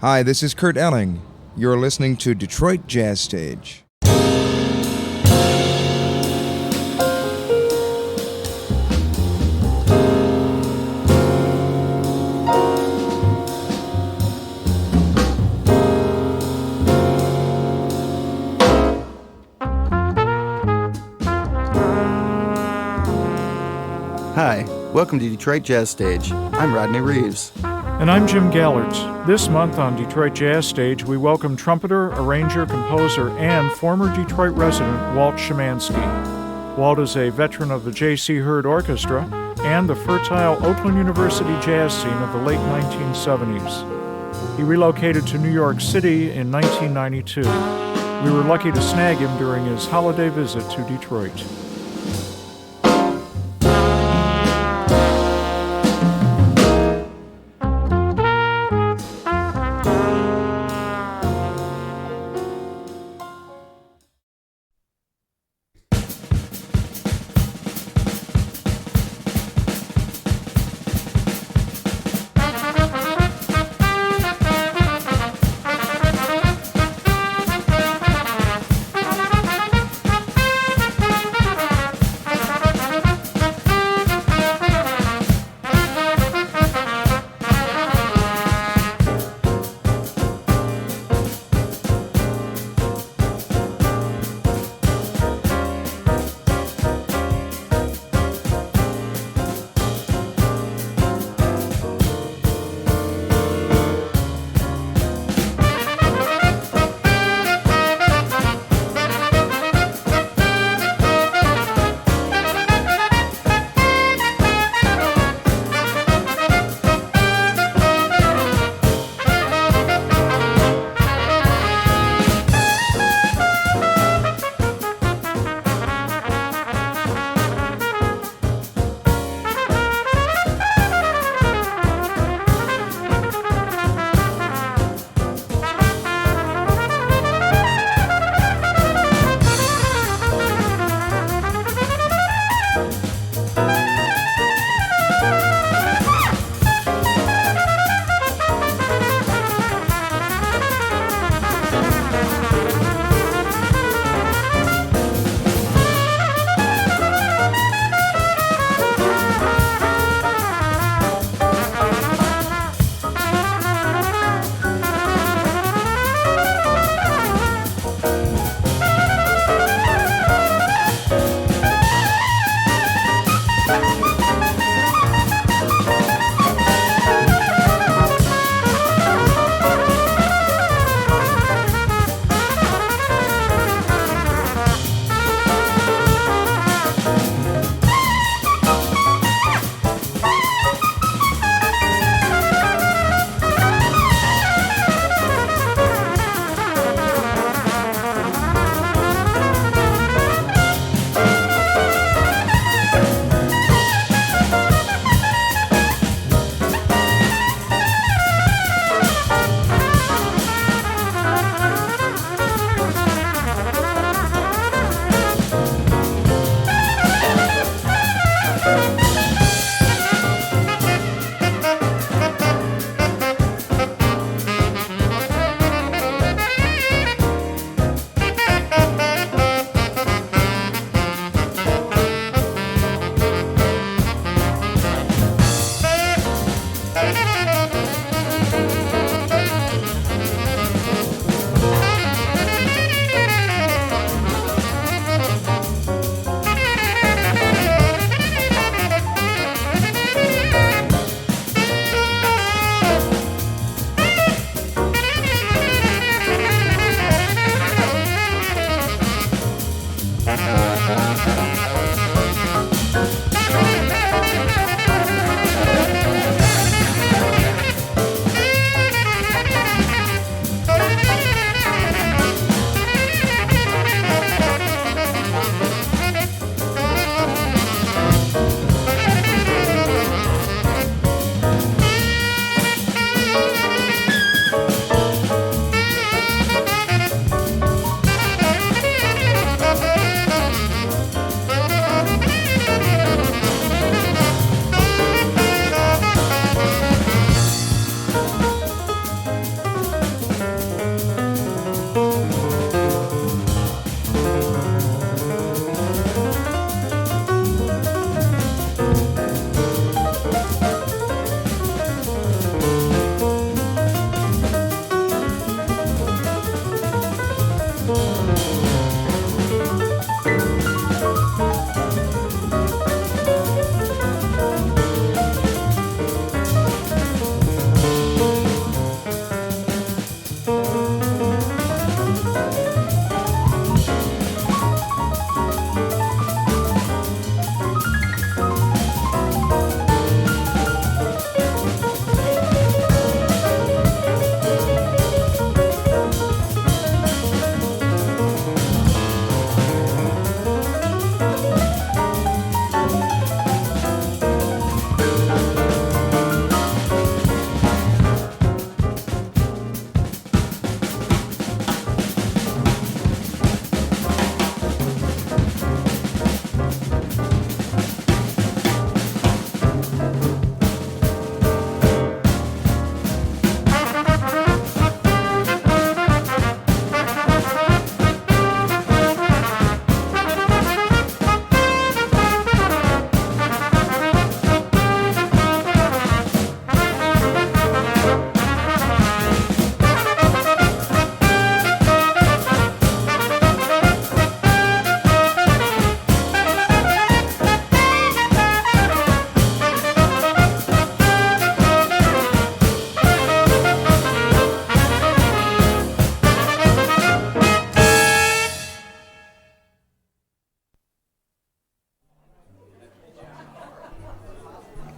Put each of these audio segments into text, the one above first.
Hi, this is Kurt Elling. You're listening to Detroit Jazz Stage. Hi, welcome to Detroit Jazz Stage. I'm Rodney Reeves. And I'm Jim Gallert. This month on Detroit Jazz Stage, we welcome trumpeter, arranger, composer, and former Detroit resident Walt Szymanski. Walt is a veteran of the J.C. Heard Orchestra and the fertile Oakland University jazz scene of the late 1970s. He relocated to New York City in 1992. We were lucky to snag him during his holiday visit to Detroit.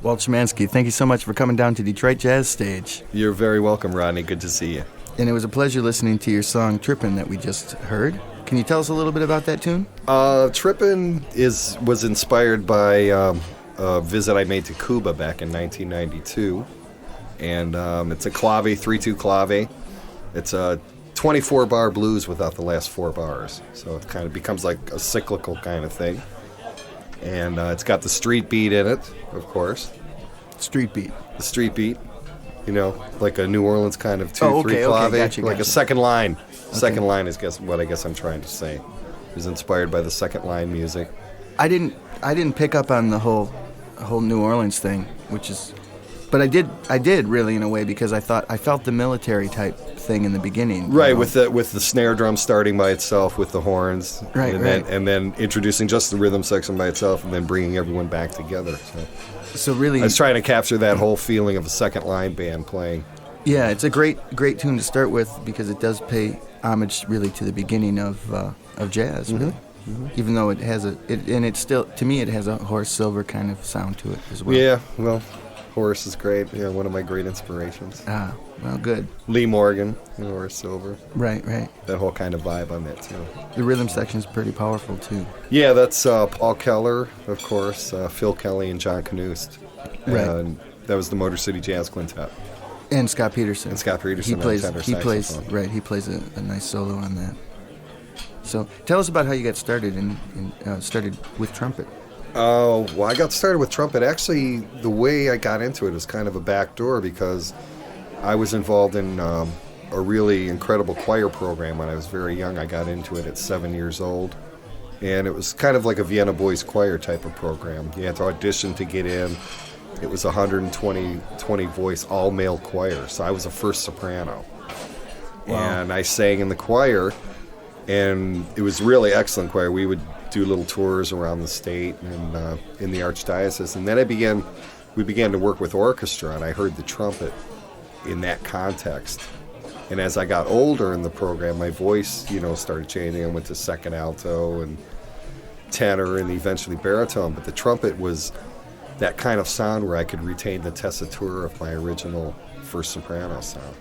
Walt Szymanski, thank you so much for coming down to Detroit Jazz Stage. You're very welcome, Rodney. Good to see you. And it was a pleasure listening to your song Trippin' that we just heard. Can you tell us a little bit about that tune? Trippin' was inspired by a visit I made to Cuba back in 1992. And it's a clave, 3/2 clave. It's a 24-bar blues without the last 4 bars. So it kind of becomes like a cyclical kind of thing. And it's got the street beat in it, of course. Street beat. The street beat, like a New Orleans kind of 2/3 clave, gotcha. like a second line. Okay. Second line is what I guess I'm trying to say. It was inspired by the second line music. I didn't pick up on the whole New Orleans thing, but I did really in a way because I felt the military type thing in the beginning. Right, with the snare drum starting by itself with the horns, right, and then introducing just the rhythm section by itself, and then bringing everyone back together. So really, I was trying to capture that whole feeling of a second line band playing. Yeah, it's a great tune to start with because it does pay homage really to the beginning of jazz, really. Mm-hmm. Even though it has it still, to me, it has a Horace Silver kind of sound to it as well. Yeah, well, Horace is great. Yeah, one of my great inspirations. Ah, well, good. Lee Morgan and Horace Silver. Right. That whole kind of vibe on that too. The rhythm section's pretty powerful too. Yeah, that's Paul Keller, of course, Phil Kelly, and John Knust. Right. And that was the Motor City Jazz Quintet. And Scott Peterson. He plays He plays a nice solo on that. So tell us about how you got started and started with trumpet. Oh, well, I got started with trumpet. Actually, the way I got into it was kind of a back door because I was involved in a really incredible choir program when I was very young. I got into it at 7 years old. And it was kind of like a Vienna Boys Choir type of program. You had to audition to get in. It was 120 voice all-male choir, so I was a first soprano. Wow. And I sang in the choir, and it was really excellent choir. We would do little tours around the state and in the archdiocese. And then we began to work with orchestra, and I heard the trumpet in that context. And as I got older in the program, my voice, started changing. I went to second alto and tenor and eventually baritone. But the trumpet was that kind of sound where I could retain the tessitura of my original first soprano sound.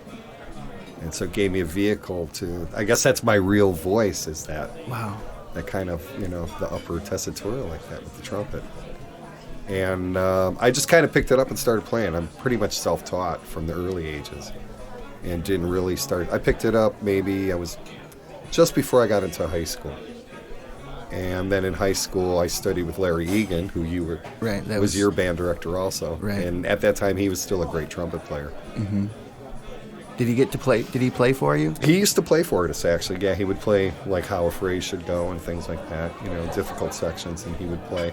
And so it gave me a vehicle to, I guess that's my real voice, is that. Wow. That kind of, the upper tessitura like that with the trumpet. And I just kind of picked it up and started playing. I'm pretty much self-taught from the early ages and didn't really start. I picked it up maybe I was just before I got into high school. And then in high school, I studied with Larry Egan, who you were, right, that was your band director also. Right. And at that time, he was still a great trumpet player. Mm-hmm. Did he get to play? Did he play for you? He used to play for us, actually. Yeah, he would play like how a phrase should go and things like that. Difficult sections, and he would play.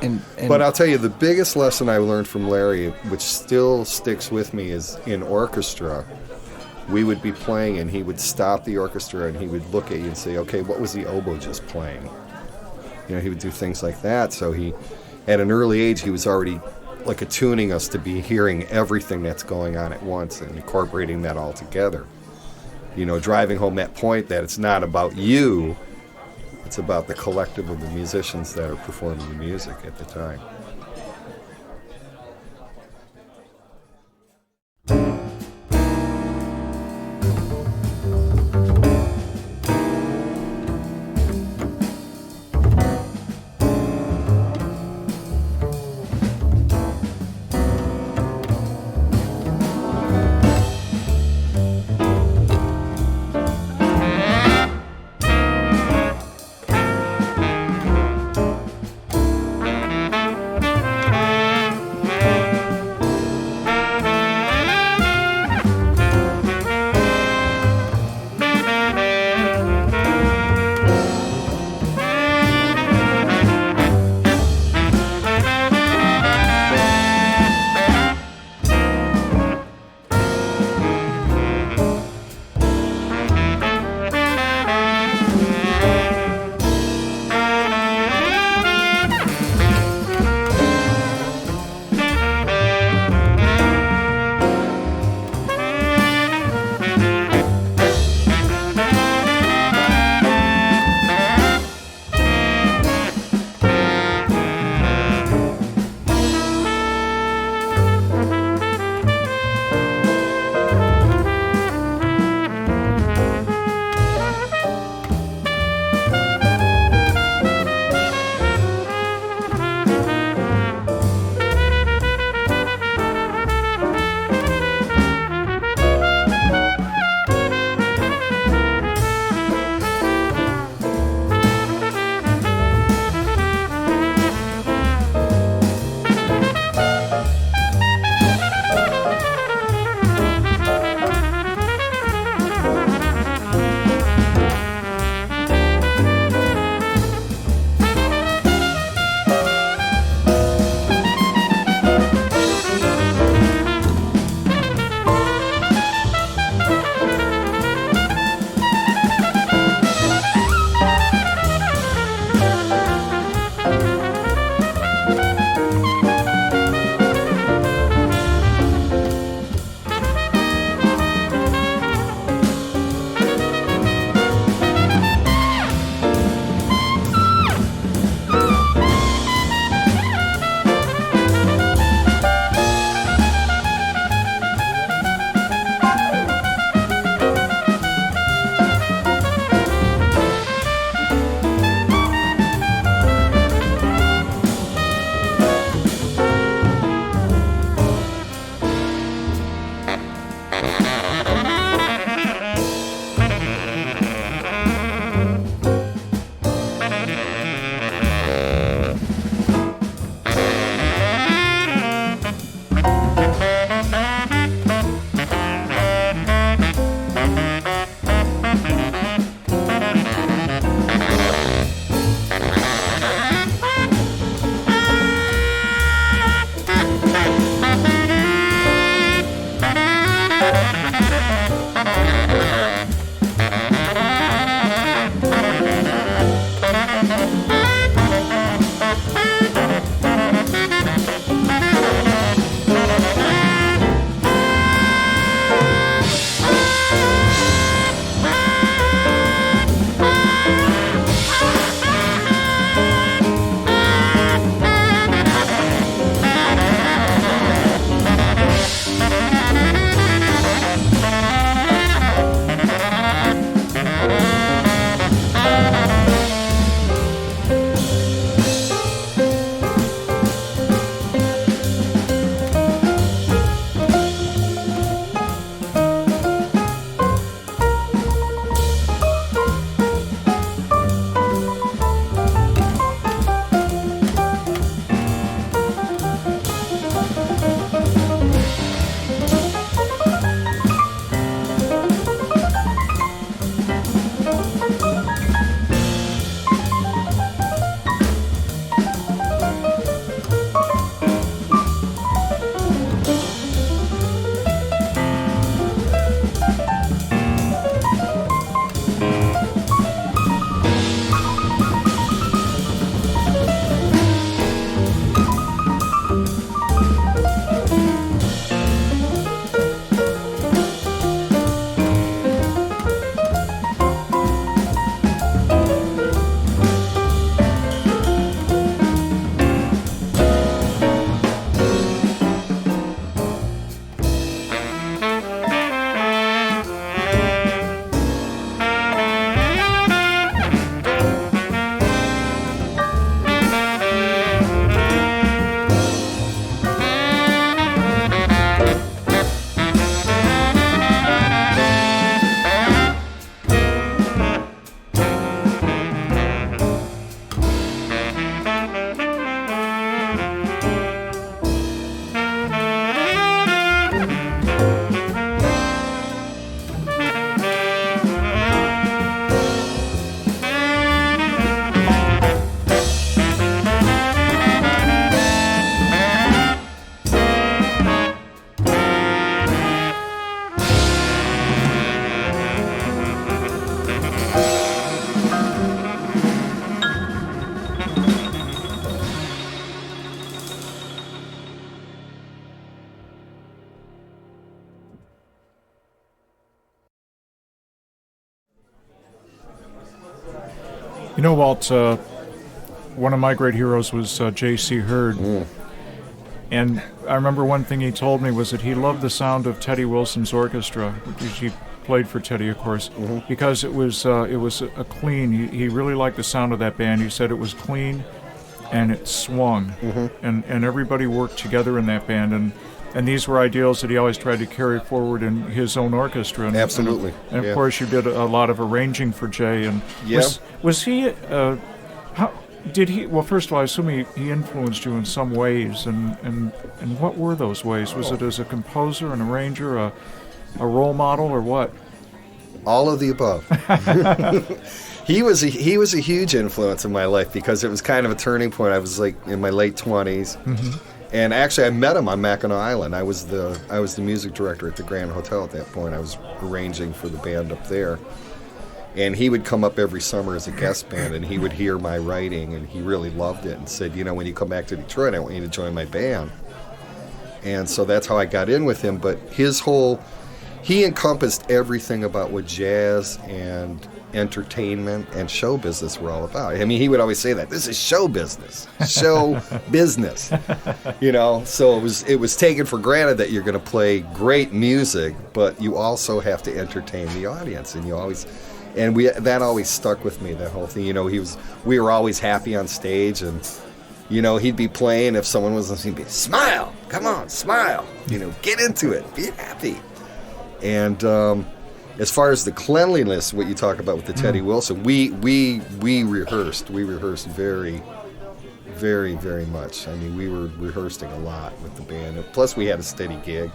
And but I'll tell you, the biggest lesson I learned from Larry, which still sticks with me, is in orchestra. We would be playing, and he would stop the orchestra, and he would look at you and say, "Okay, what was the oboe just playing?" He would do things like that. So at an early age, he was already like attuning us to be hearing everything that's going on at once and incorporating that all together. Driving home that point that it's not about you, it's about the collective of the musicians that are performing the music at the time. You know, Walt, one of my great heroes was J.C. Heard. And I remember one thing he told me was that he loved the sound of Teddy Wilson's orchestra, which he played for Teddy, of course, because it was a clean. He really liked the sound of that band. He said it was clean, and it swung, and everybody worked together in that band. And these were ideals that he always tried to carry forward in his own orchestra. And, Absolutely. And of course, you did a lot of arranging for Jay. And was he? How did he? Well, first of all, I assume he influenced you in some ways. And what were those ways? Was it as a composer, an arranger, a role model, or what? All of the above. He was a huge influence in my life because it was kind of a turning point. I was like in my late 20s. And actually, I met him on Mackinac Island. I was the music director at the Grand Hotel at that point. I was arranging for the band up there. And he would come up every summer as a guest band, and he would hear my writing, and he really loved it and said, you know, when you come back to Detroit, I want you to join my band. And so that's how I got in with him. But he encompassed everything about what jazz and entertainment and show business were all about. I mean, he would always say that this is show business, show business, you know. So it was taken for granted that you're going to play great music, but you also have to entertain the audience, and that always stuck with me. That whole thing, you know, we were always happy on stage, and you know, he'd be playing. If someone was listening, he'd be smile, come on, smile, you know, get into it, be happy, and. As far as the cleanliness, what you talk about with the Teddy Wilson, we rehearsed. We rehearsed very, very, very much. I mean, we were rehearsing a lot with the band. Plus, we had a steady gig.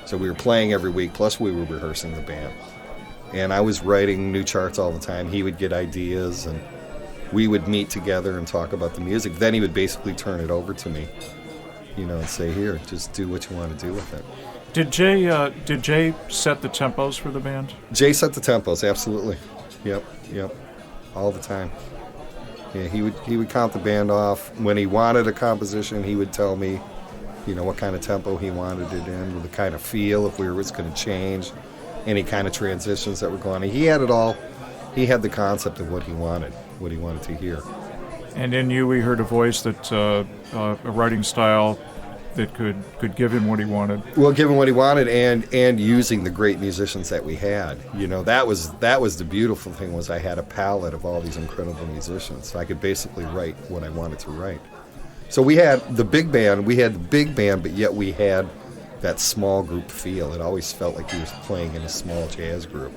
So we were playing every week, plus we were rehearsing the band. And I was writing new charts all the time. He would get ideas, and we would meet together and talk about the music. Then he would basically turn it over to me, you know, and say, here, just do what you want to do with it. Did Jay set the tempos for the band? Jay set the tempos, absolutely. Yep, all the time. Yeah, he would count the band off. When he wanted a composition, he would tell me, you know, what kind of tempo he wanted it in, with the kind of feel, if was going to change, any kind of transitions that were going on. He had it all. He had the concept of what he wanted to hear. And in you, we heard a voice that a writing style that could give him what he wanted. Well, give him what he wanted, and using the great musicians that we had. You know, that was the beautiful thing, was I had a palette of all these incredible musicians. So I could basically write what I wanted to write. So we had the big band, but yet we had that small group feel. It always felt like he was playing in a small jazz group,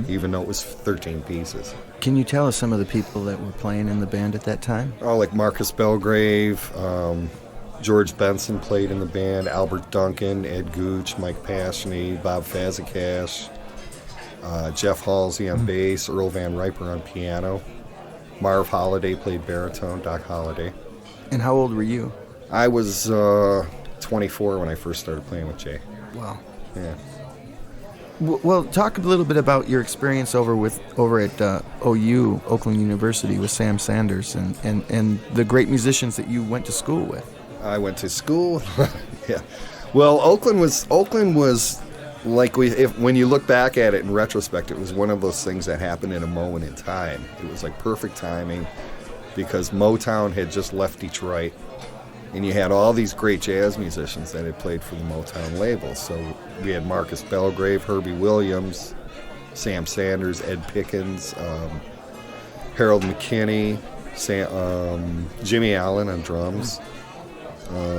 even though it was 13 pieces. Can you tell us some of the people that were playing in the band at that time? Oh, like Marcus Belgrave, George Benson played in the band, Albert Duncan, Ed Gooch, Mike Pashney, Bob Fazekas, Jeff Halsey on bass, Earl Van Riper on piano, Marv Holliday played baritone, Doc Holliday. And how old were you? I was 24 when I first started playing with Jay. Wow. Yeah. Well, talk a little bit about your experience over at OU, Oakland University, with Sam Sanders and the great musicians that you went to school with. I went to school. Yeah. Well, Oakland was like when you look back at it in retrospect, it was one of those things that happened in a moment in time. It was like perfect timing because Motown had just left Detroit, and you had all these great jazz musicians that had played for the Motown label. So we had Marcus Belgrave, Herbie Williams, Sam Sanders, Ed Pickens, Harold McKinney, Jimmy Allen on drums.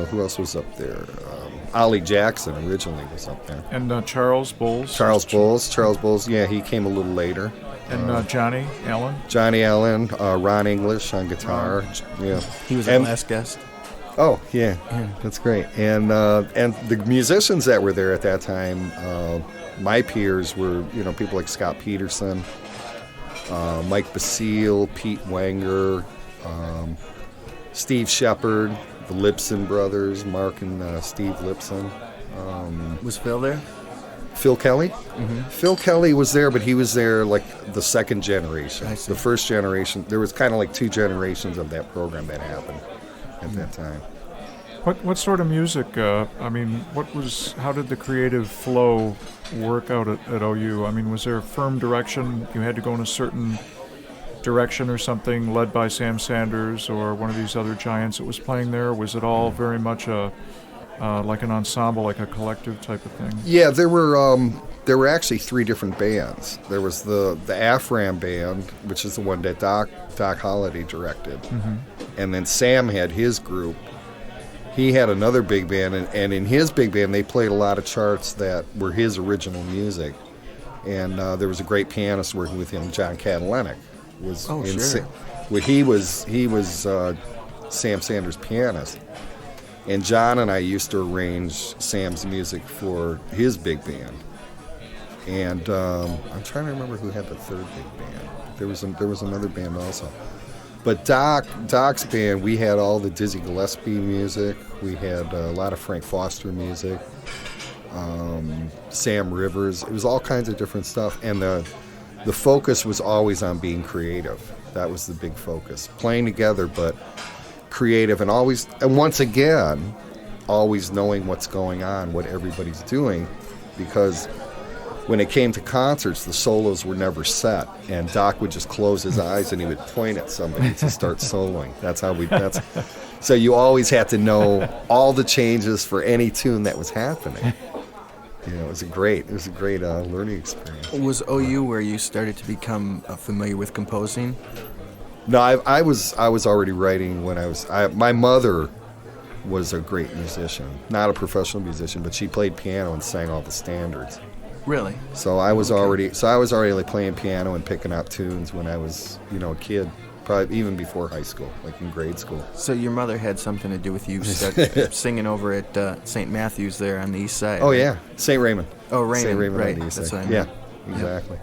Who else was up there? Ollie Jackson originally was up there. And Charles Bowles. Charles Bowles, yeah, he came a little later. And Johnny Allen. Ron English on guitar. Yeah, he was our last guest. Oh, yeah, that's great. And the musicians that were there at that time, my peers were, you know, people like Scott Peterson, Mike Basile, Pete Wenger, Steve Shepard, the Lipson brothers, Mark and Steve Lipson. Was Phil there? Phil Kelly? Mm-hmm. Phil Kelly was there, but he was there like the second generation. The first generation, there was kind of like two generations of that program that happened at that time. What sort of music, how did the creative flow work out at OU? I mean, was there a firm direction? You had to go in a certain direction or something led by Sam Sanders or one of these other giants that was playing there? Or was it all very much like an ensemble, like a collective type of thing? Yeah, there were actually 3 different bands. There was the Afram band, which is the one that Doc Holliday directed, and then Sam had his group. He had another big band, and in his big band they played a lot of charts that were his original music. And there was a great pianist working with him, John Catalenic. He was Sam Sanders' pianist. And John and I used to arrange Sam's music for his big band. And I'm trying to remember who had the third big band. There was another band also. But Doc's band, we had all the Dizzy Gillespie music. We had a lot of Frank Foster music. Sam Rivers. It was all kinds of different stuff. And the focus was always on being creative. That was the big focus. Playing together, but creative, and once again, always knowing what's going on, what everybody's doing, because when it came to concerts, the solos were never set, and Doc would just close his eyes and he would point at somebody to start soloing. So you always had to know all the changes for any tune that was happening. It was a great learning experience. Was OU where you started to become familiar with composing? No, I was already writing when my mother was a great musician, not a professional musician, but she played piano and sang all the standards. Really? So I was already like playing piano and picking out tunes when I was, a kid, probably even before high school, like in grade school. So your mother had something to do with you singing over at St. Matthew's there on the east side. Oh, right? yeah, St. Raymond. Oh, Raymond, St. Raymond right. on the east That's side. what I meant. Yeah, exactly.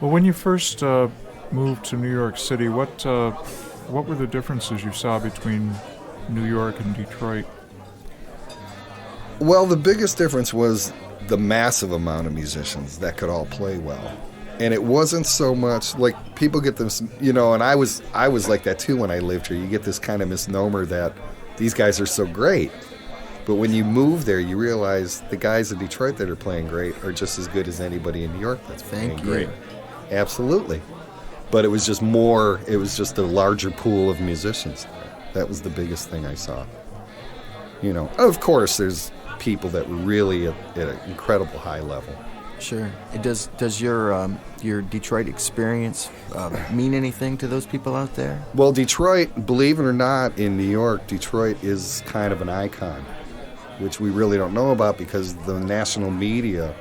Well, when you first moved to New York City, what were the differences you saw between New York and Detroit? Well, the biggest difference was the massive amount of musicians that could all play well. And it wasn't so much like people get this, and I was like that too when I lived here. You get this kind of misnomer that these guys are so great. But when you move there, you realize the guys in Detroit that are playing great are just as good as anybody in New York that's playing great. Absolutely. But it was just a larger pool of musicians. That was the biggest thing I saw. Of course, there's people that were really at an incredible high level. Sure. Does your Detroit experience mean anything to those people out there? Well, Detroit, believe it or not, in New York, Detroit is kind of an icon, which we really don't know about because the national media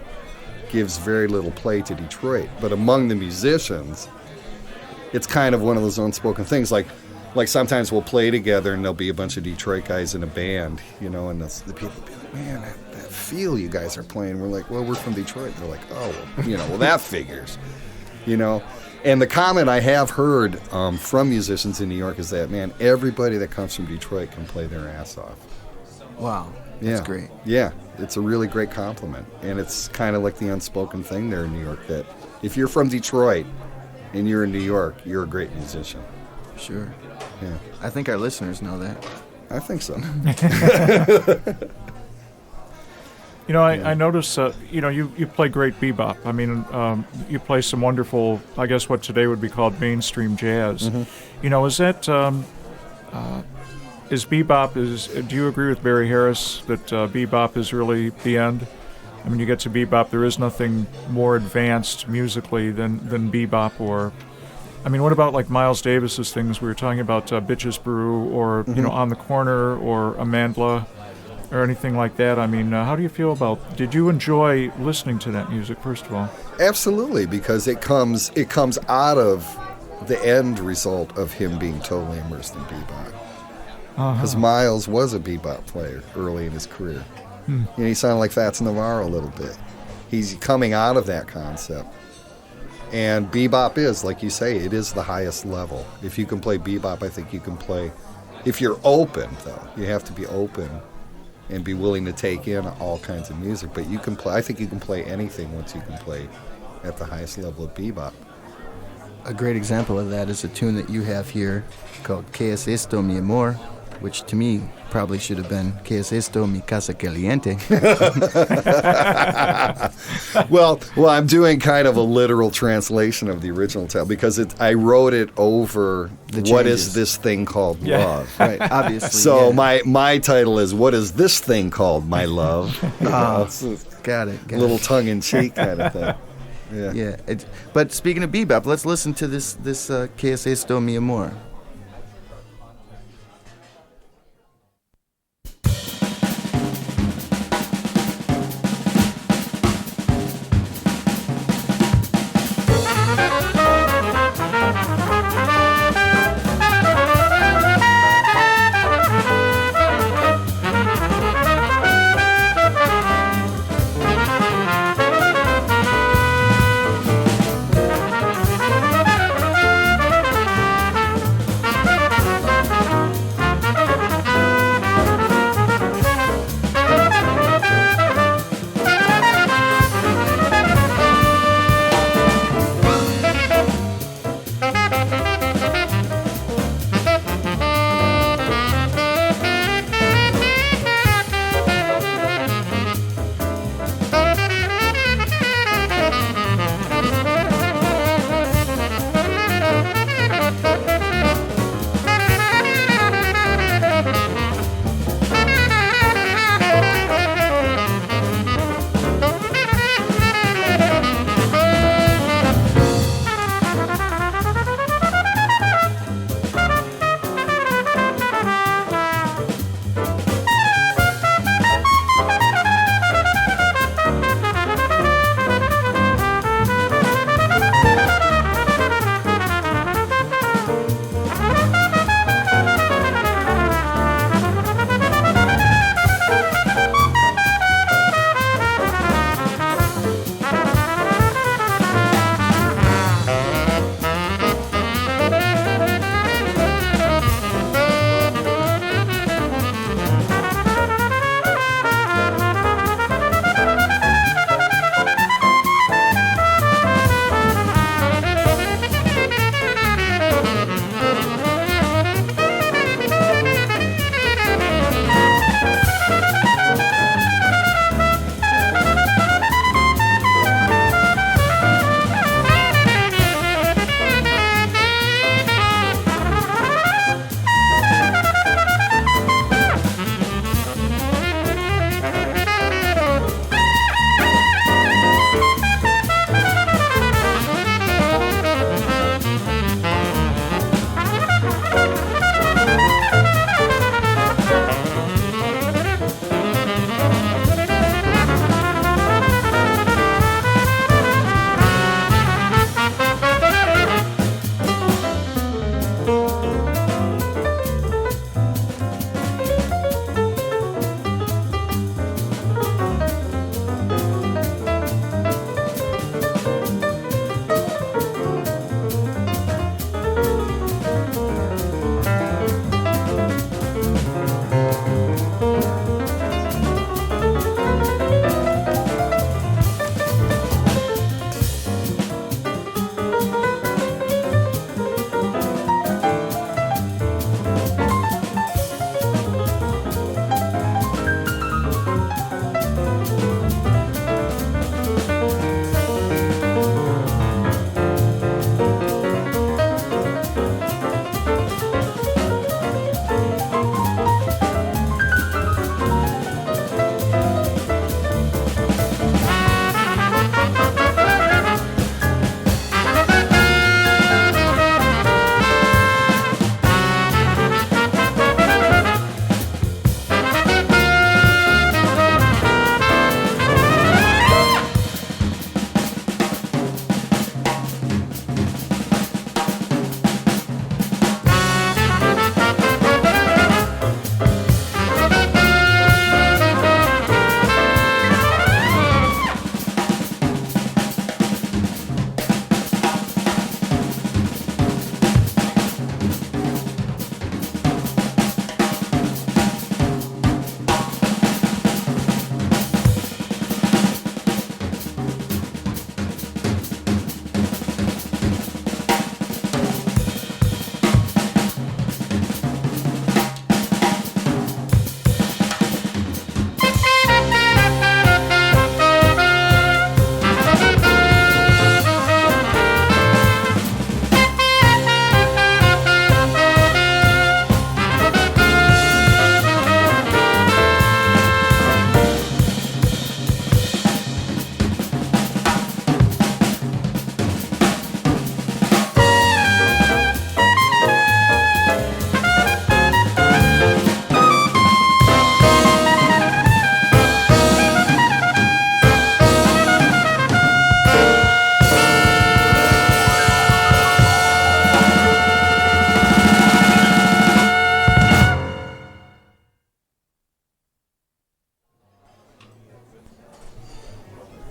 gives very little play to Detroit. But among the musicians, it's kind of one of those unspoken things. Like sometimes we'll play together and there'll be a bunch of Detroit guys in a band, and the people will be like, man, that feel you guys are playing. We're like, well, we're from Detroit. They're like, oh, well, that figures, And the comment I have heard from musicians in New York is that, man, everybody that comes from Detroit can play their ass off. Wow, that's great. Yeah, it's a really great compliment. And it's kind of like the unspoken thing there in New York that if you're from Detroit and you're in New York, you're a great musician. Sure. Yeah. I think our listeners know that. I think so. I noticed, you play great bebop. I mean, you play some wonderful, I guess what today would be called mainstream jazz. Mm-hmm. Is that, do you agree with Barry Harris that bebop is really the end? I mean, you get to bebop, there is nothing more advanced musically than bebop or... I mean, what about like Miles Davis's things? We were talking about Bitches Brew or, On the Corner or Amandla or anything like that. I mean, how do you feel about, did you enjoy listening to that music, first of all? Absolutely, because it comes out of the end result of him being totally immersed in bebop. Because Miles was a bebop player early in his career. He sounded like Fats Navarro a little bit. He's coming out of that concept. And bebop is, like you say, it is the highest level. If you can play bebop, I think you can play. If you're open, though, you have to be open and be willing to take in all kinds of music. But you can play. I think you can play anything once you can play at the highest level of bebop. A great example of that is a tune that you have here called Es Esto Mi Amor, which to me probably should have been Que es esto mi casa caliente. Well, I'm doing kind of a literal translation of the original title because I wrote it over what is this thing called love. Right, obviously. So my title is What is this thing called my love? Got it. Little tongue-in-cheek kind of thing. Yeah. But speaking of bebop, let's listen to this Que es esto mi amor.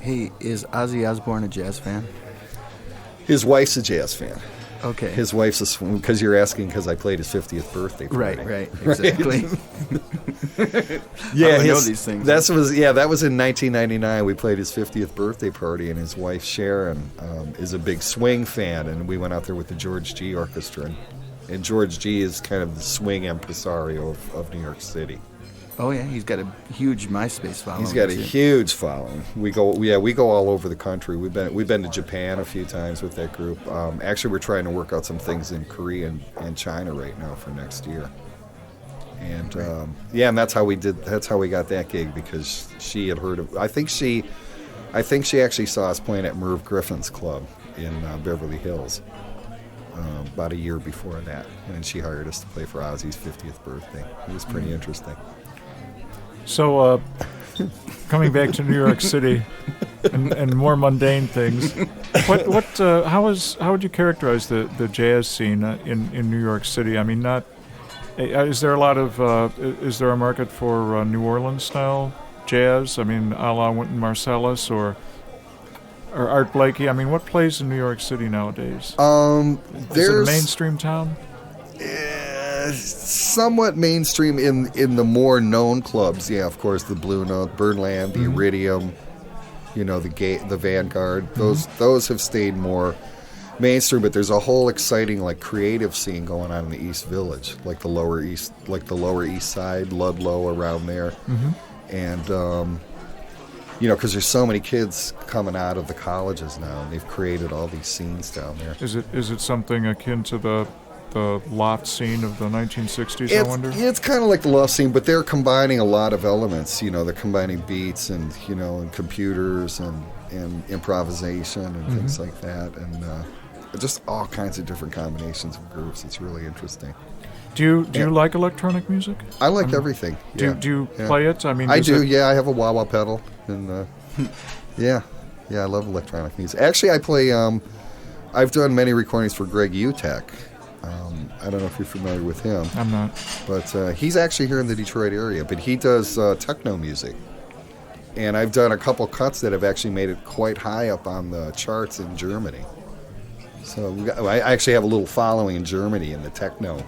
Hey, is Ozzy Osbourne a jazz fan? His wife's a jazz fan. Okay. His wife's because you're asking because I played his 50th birthday party. Right, exactly. Yeah, I know these things. That was in 1999. We played his 50th birthday party, and his wife Sharon is a big swing fan, and we went out there with the George G Orchestra, and George G is kind of the swing impresario of New York City. Oh yeah, he's got a huge MySpace following. He's got a huge following. We go all over the country. We've been to Japan a few times with that group. Actually, we're trying to work out some things in Korea and China right now for next year. And and that's how we got that gig, because she had heard of. I think she actually saw us playing at Merv Griffin's club in Beverly Hills about a year before that, and she hired us to play for Ozzy's 50th birthday. It was pretty interesting. So, coming back to New York City and more mundane things, how would you characterize the jazz scene in New York City? I mean, is there a market for New Orleans style jazz? I mean, a la Wynton Marsalis or Art Blakey. I mean, what plays in New York City nowadays? Is it a mainstream town? Somewhat mainstream in the more known clubs. Yeah, of course, the Blue Note, Birdland, the Iridium, the Vanguard. Those have stayed more mainstream, but there's a whole exciting creative scene going on in the East Village, like the Lower East Side, Ludlow, around there, and because there's so many kids coming out of the colleges now, and they've created all these scenes down there. Is it something akin to the loft scene of the 1960s, I wonder? It's kind of like the loft scene, but they're combining a lot of elements. They're combining beats and computers and improvisation and things like that, and just all kinds of different combinations of groups. It's really interesting. Do you like electronic music? I like everything. Yeah. Do you play it? I mean, I do. Yeah, I have a wah-wah pedal, and yeah, I love electronic music. Actually, I play. I've done many recordings for Greg Utek. I don't know if you're familiar with him. I'm not. But he's actually here in the Detroit area, but he does techno music. And I've done a couple cuts that have actually made it quite high up on the charts in Germany. So I actually have a little following in Germany in the techno.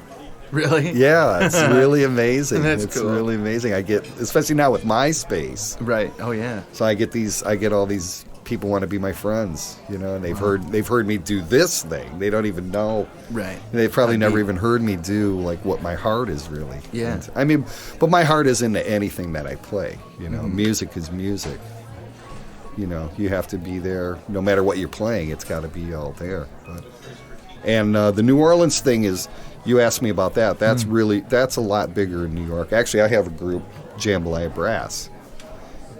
Really? Yeah, it's really amazing. That's cool. Really amazing. I get, especially now with MySpace. Right. Oh yeah. So I get all these people want to be my friends, and they've heard me do this thing. They don't even know. Right. They've probably never even heard me do what my heart is really. Yeah. And, I mean, but my heart is into anything that I play. Music is music. You have to be there no matter what you're playing. It's got to be all there. And the New Orleans thing is, you asked me about that. That's a lot bigger in New York. Actually, I have a group, Jambalaya Brass.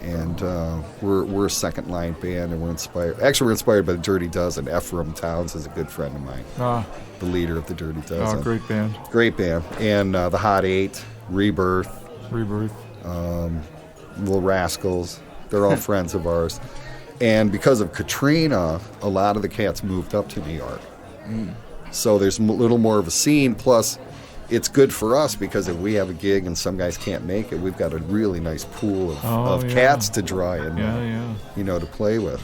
And we're a second line band, and we're inspired by the Dirty Dozen. Ephraim Towns is a good friend of mine, the leader of the Dirty Dozen. Oh, great band. Great band. And the Hot Eight, Rebirth, Little Rascals. They're all friends of ours. And because of Katrina, a lot of the cats moved up to New York. So there's a little more of a scene. Plus, it's good for us because if we have a gig and some guys can't make it, we've got a really nice pool of cats to draw in, to play with.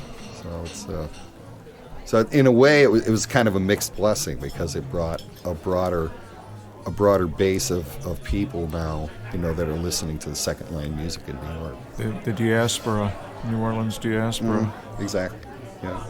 So so in a way, it was kind of a mixed blessing because it brought a broader base of people now, that are listening to the second line music in New York. The diaspora, New Orleans diaspora. Exactly. Yeah.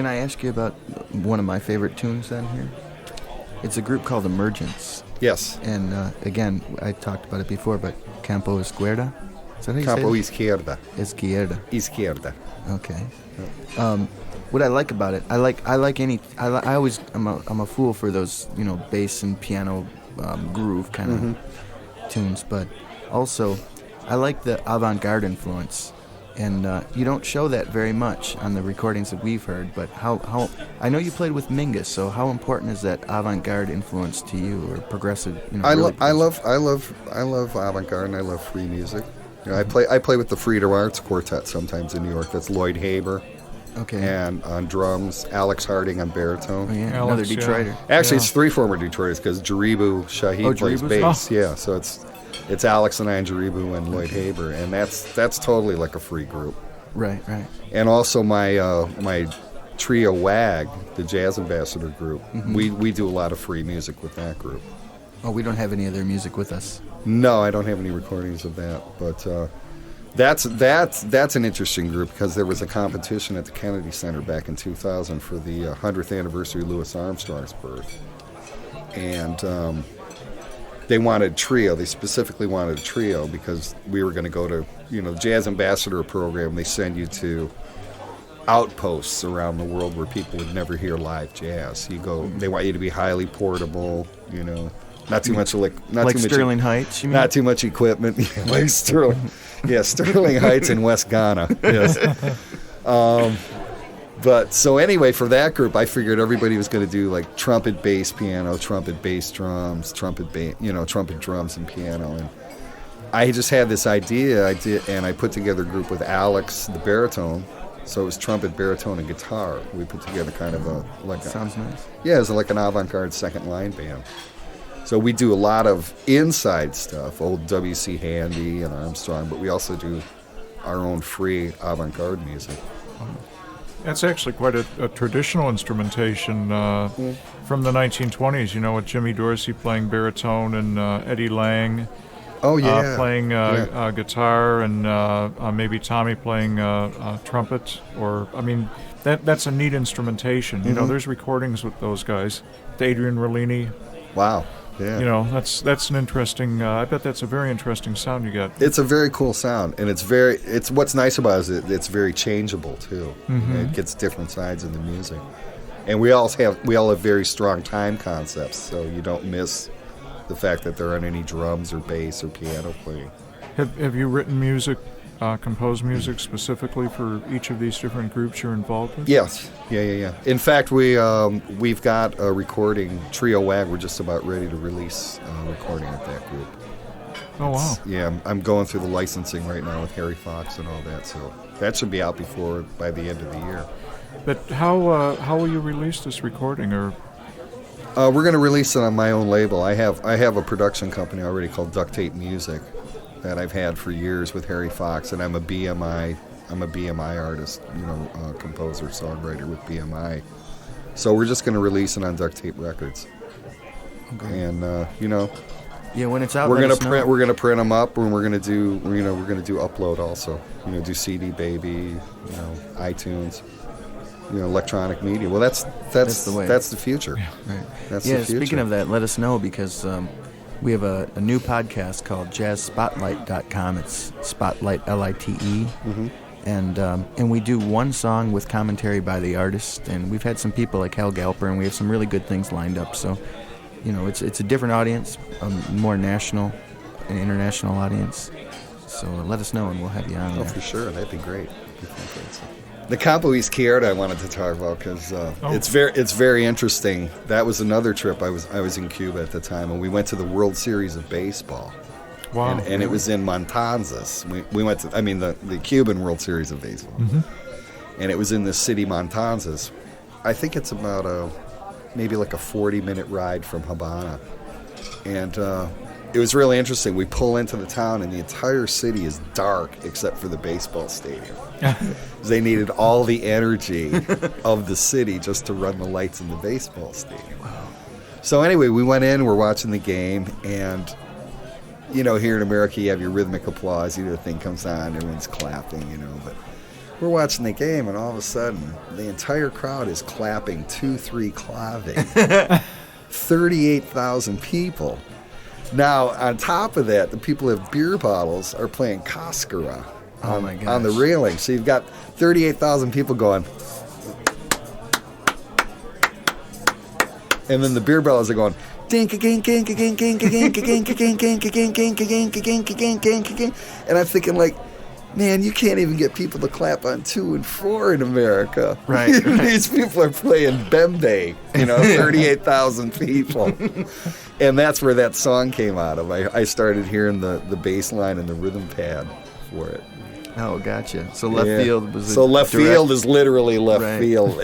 Can I ask you about one of my favorite tunes then here? It's a group called Emergence. Yes. And again, I talked about it before, but Campo Izquierda? Is that how you Campo say Izquierda. it? Izquierda. Izquierda. Okay. What I like about it, I'm a fool for those, bass and piano groove kind of tunes, but also I like the avant-garde influence. And you don't show that very much on the recordings that we've heard. But how I know you played with Mingus, so how important is that avant-garde influence to you, or progressive? I love avant-garde, and I love free music. I play with the Freedom Arts Quartet sometimes in New York. That's Lloyd Haber, and on drums, Alex Harding on baritone. Oh yeah, Alex, another Detroiter. Actually, it's 3 former Detroiters because Jaribu Shaheed plays bass. Yeah, so it's Alex and I and Jaribu and Lloyd Haber, and that's totally like a free group. Right. And also my trio WAG, the Jazz Ambassador group, we do a lot of free music with that group. Oh, we don't have any of their music with us. No, I don't have any recordings of that, but that's an interesting group because there was a competition at the Kennedy Center back in 2000 for the 100th anniversary of Louis Armstrong's birth, and they wanted a trio. They specifically wanted a trio because we were going to go to, the Jazz Ambassador program. They send you to outposts around the world where people would never hear live jazz. You go. They want you to be highly portable. Not too much like Sterling Heights. You mean? Not too much equipment. Like Sterling. Yeah, Sterling Heights in West Ghana. Yes. But so anyway, for that group, I figured everybody was going to do like trumpet, bass, piano, trumpet, bass, drums, trumpet drums, and piano. And I just had this idea. And I put together a group with Alex, the baritone. So it was trumpet, baritone, and guitar. We put together kind of sounds nice. Yeah, it's like an avant-garde second line band. So we do a lot of inside stuff, old W.C. Handy and Armstrong, but we also do our own free avant-garde music. That's actually quite a traditional instrumentation from the 1920s, with Jimmy Dorsey playing baritone and Eddie Lang playing guitar and maybe Tommy playing trumpet. That's a neat instrumentation. There's recordings with those guys. Adrian Rollini. Wow. Yeah. That's an interesting. I bet that's a very interesting sound you get. It's a very cool sound, and it's what's nice about it is it's very changeable too. It gets different sides of the music, and we all have very strong time concepts, so you don't miss the fact that there aren't any drums or bass or piano playing. Have you written music, composed music specifically for each of these different groups you're involved with? Yes. Yeah. In fact, we've got a recording, Trio WAG. We're just about ready to release a recording of that group. Oh, wow. Yeah, I'm going through the licensing right now with Harry Fox and all that, so that should be out by the end of the year. But how will you release this recording? Or we're going to release it on my own label. I have a production company already called Duct Tape Music that I've had for years with Harry Fox, and I'm a BMI artist, composer, songwriter with BMI. So we're just going to release it on Duct Tape Records. Okay. And yeah, when it's out, we're going to print them up, and we're going to do upload also. Do CD Baby, iTunes, electronic media. Well, that's the way. That's the future. Yeah. Right. That's the future. Speaking of that, let us know because we have a new podcast called JazzSpotlight.com. It's Spotlight, LITE. And we do one song with commentary by the artist, and we've had some people like Hal Galper, and we have some really good things lined up. So, it's a different audience, a more national and international audience. So let us know, and we'll have you on there. For sure. That'd be great. The Campo Izquierda I wanted to talk about because it's very interesting. That was another trip. I was in Cuba at the time, and we went to the World Series of Baseball. Wow! And it was in Matanzas. We went to the Cuban World Series of Baseball, and it was in the city Matanzas. I think it's about maybe like a 40-minute ride from Habana, and it was really interesting. We pull into the town, and the entire city is dark except for the baseball stadium. They needed all the energy of the city just to run the lights in the baseball stadium. Wow. So anyway, we went in, we're watching the game, and here in America you have your rhythmic applause. The thing comes on, everyone's clapping, but we're watching the game, and all of a sudden, the entire crowd is clapping 2-3 clave. 38,000 people. Now, on top of that, the people with beer bottles are playing Kaskara on the railing. So you've got 38,000 people going. And then the beer bottles are going. And I'm thinking, like, man, you can't even get people to clap on 2 and 4 in America. Right. These people are playing Bembe, 38,000 people. And that's where that song came out of. I started hearing the bass line and the rhythm pad for it. Oh, gotcha. So left field was So left field is literally left Right. field.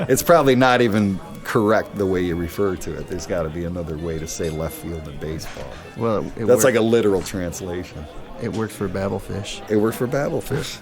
It's probably not even correct the way you refer to it. There's got to be another way to say left field in baseball. Well, That's like a literal translation. It works for Babelfish. It worked for Babelfish.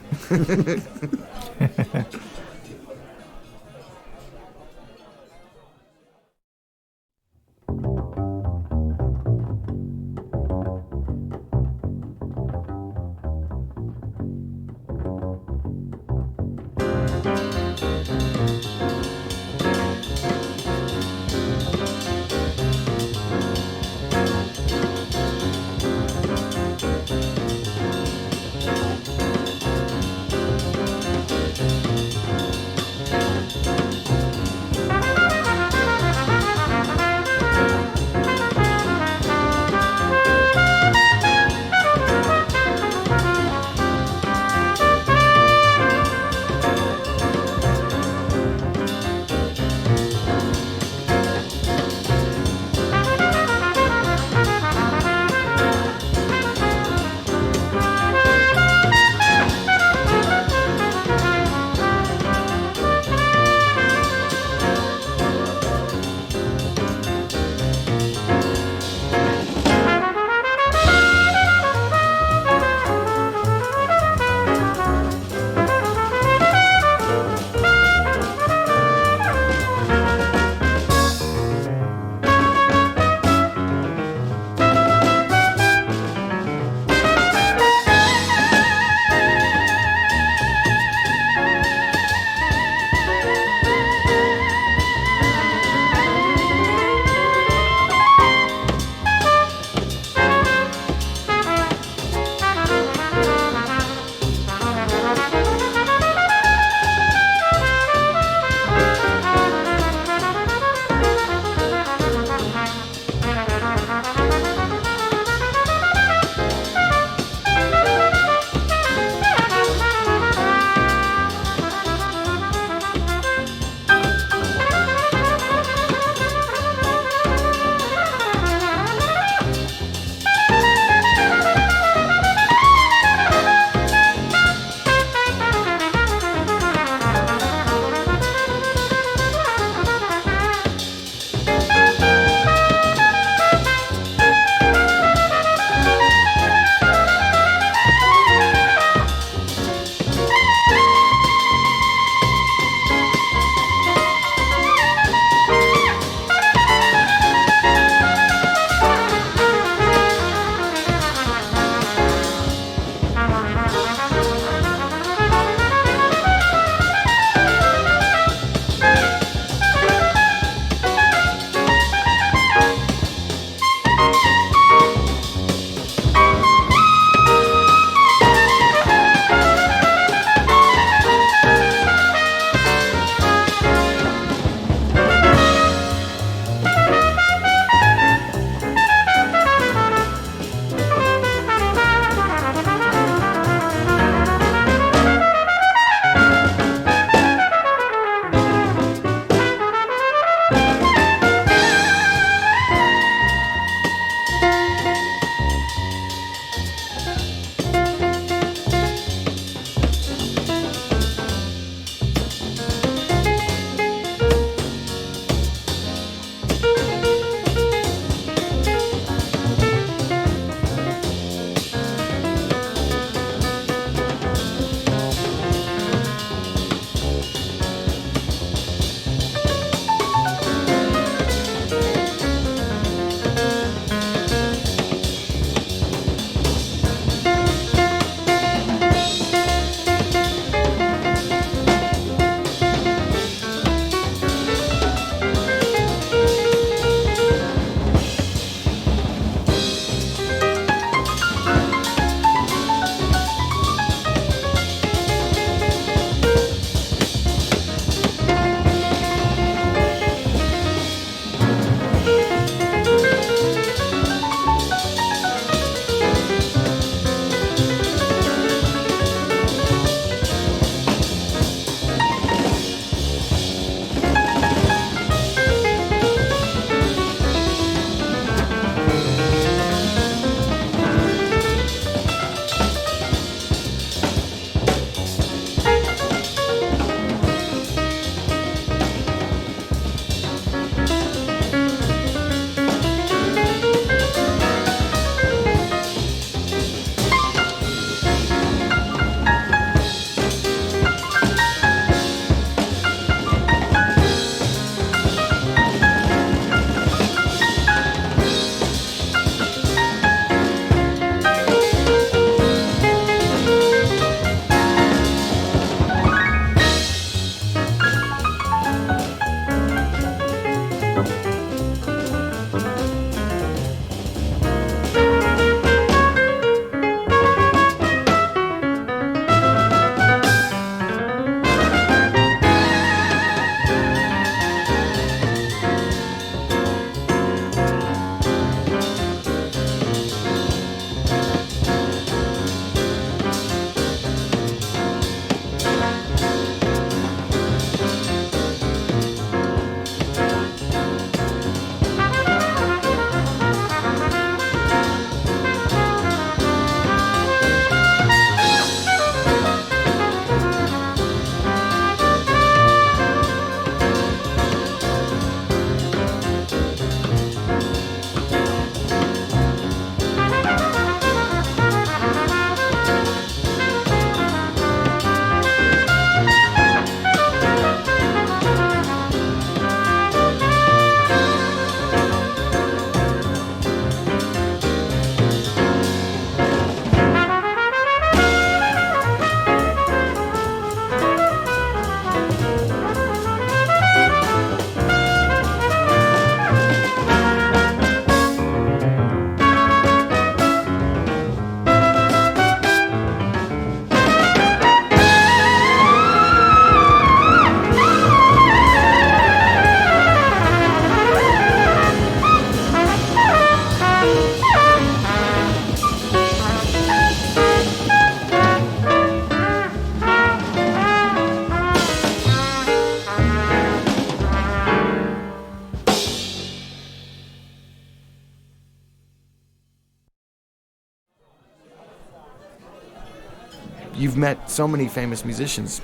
you've met so many famous musicians.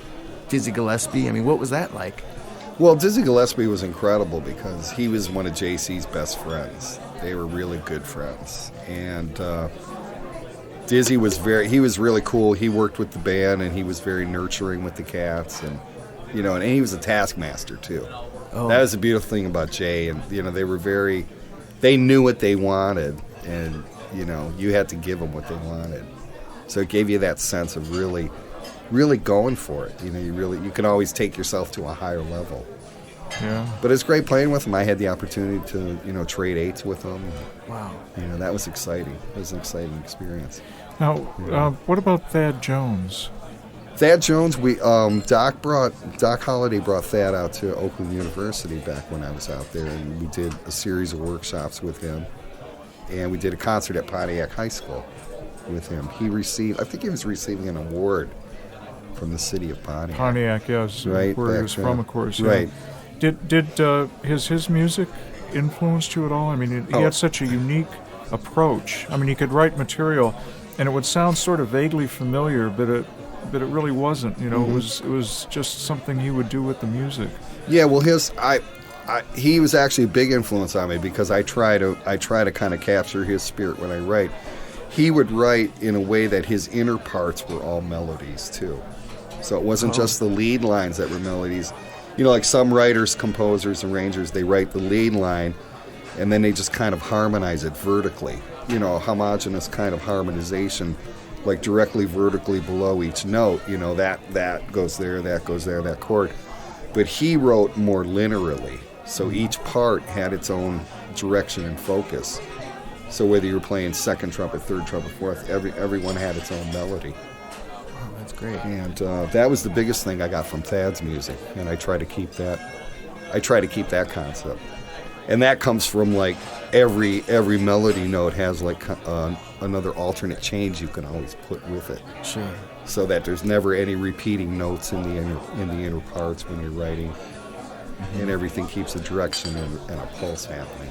Dizzy Gillespie, I mean, what was that like? Well, Dizzy Gillespie was incredible because he was one of JC's best friends. They were really good friends. And Dizzy was really cool. He worked with the band, and he was very nurturing with the cats, and and he was a taskmaster too. Oh. That was the beautiful thing about Jay, and they knew what they wanted, and you had to give them what they wanted. So it gave you that sense of really, really going for it. You can always take yourself to a higher level. Yeah. But it's great playing with him. I had the opportunity to trade eights with him. Wow. That was exciting. It was an exciting experience. Now, what about Thad Jones? Thad Jones, Doc Holliday brought Thad out to Oakland University back when I was out there, and we did a series of workshops with him, and we did a concert at Pontiac High School with him. I think he was receiving an award from the city of Pontiac. Pontiac, yes, right, where he was from, of course. Yeah. Right. Did his music influenced you at all? I mean, he had such a unique approach. I mean, he could write material, and it would sound sort of vaguely familiar, but it really wasn't. It was just something he would do with the music. Yeah, well, he was actually a big influence on me because I try to kind of capture his spirit when I write. He would write in a way that his inner parts were all melodies too. So it wasn't just the lead lines that were melodies. Like some writers, composers, arrangers, they write the lead line and then they just kind of harmonize it vertically. A homogeneous kind of harmonization, like directly vertically below each note. That goes there, that chord. But he wrote more linearly, so each part had its own direction and focus. So whether you were playing second trumpet, third trumpet, fourth, everyone had its own melody. Oh, that's great. And that was the biggest thing I got from Thad's music, and I try to keep that. I try to keep that concept, and that comes from like every melody note has like another alternate change you can always put with it. Sure. So that there's never any repeating notes in the inner parts when you're writing, and everything keeps a direction and a pulse happening.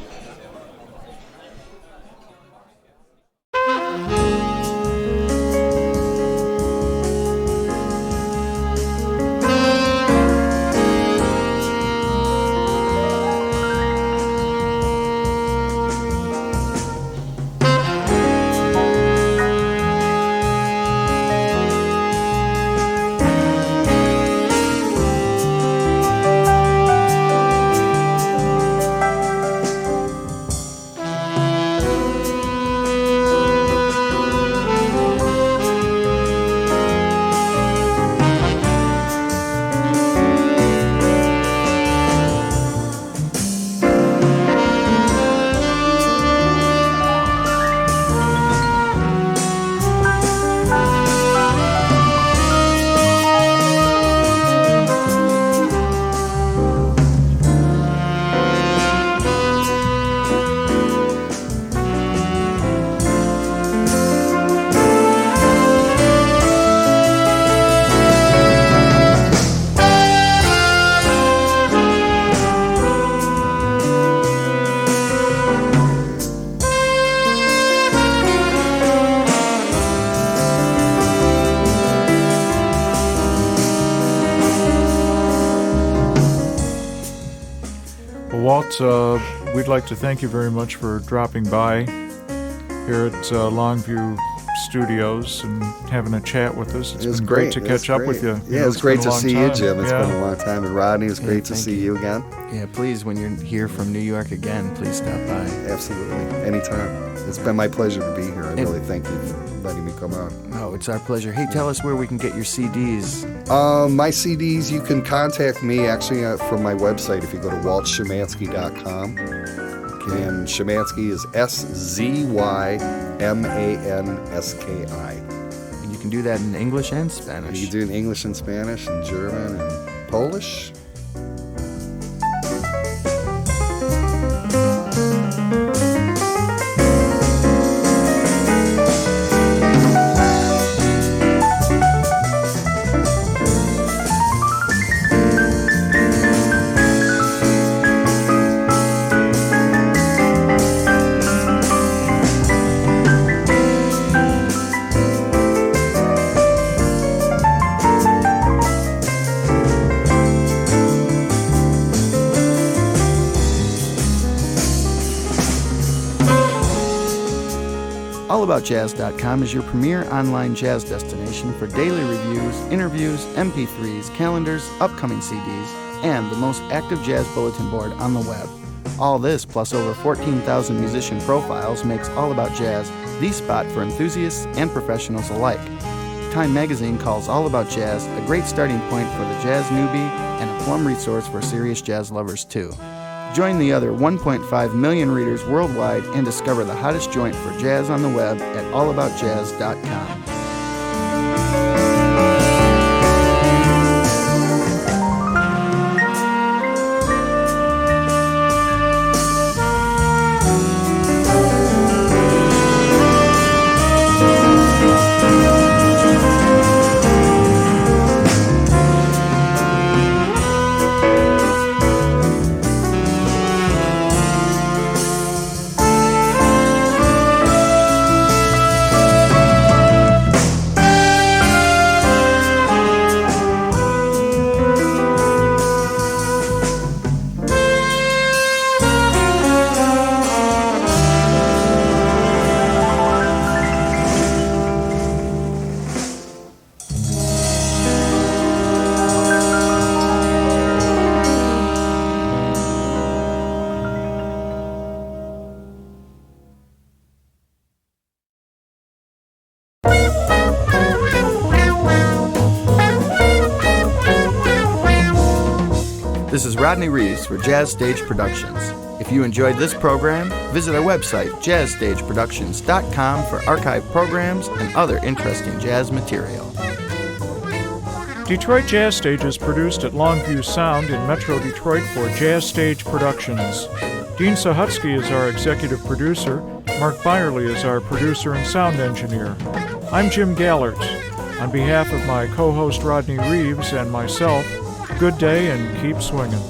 Walt, we'd like to thank you very much for dropping by here at Longview Studios and having a chat with us. It's been great to catch up with you. Yeah, it's great to see you, Jim. It's been a long time. And Rodney, it's great to see you again. Yeah, please, when you're here from New York again, please stop by. Absolutely. Anytime. It's been my pleasure to be here. I really thank you for letting me come on. No, it's our pleasure. Hey, tell us where we can get your CDs. My CDs, you can contact me actually from my website if you go to waltszymanski.com. And Szymanski is SZYMANSKI. And you can do that in English and Spanish. You can do it in English and Spanish and German and Polish. AllAboutJazz.com is your premier online jazz destination for daily reviews, interviews, MP3s, calendars, upcoming CDs, and the most active jazz bulletin board on the web. All this, plus over 14,000 musician profiles, makes All About Jazz the spot for enthusiasts and professionals alike. Time magazine calls All About Jazz a great starting point for the jazz newbie and a plum resource for serious jazz lovers too. Join the other 1.5 million readers worldwide and discover the hottest joint for jazz on the web at allaboutjazz.com. This is Rodney Reeves for JazzStage Productions. If you enjoyed this program, visit our website, jazzstageproductions.com, for archived programs and other interesting jazz material. Detroit Jazz Stage is produced at Longview Sound in Metro Detroit for JazzStage Productions. Dean Sahutsky is our executive producer. Mark Byerly is our producer and sound engineer. I'm Jim Gallert. On behalf of my co-host Rodney Reeves and myself, good day and keep swinging.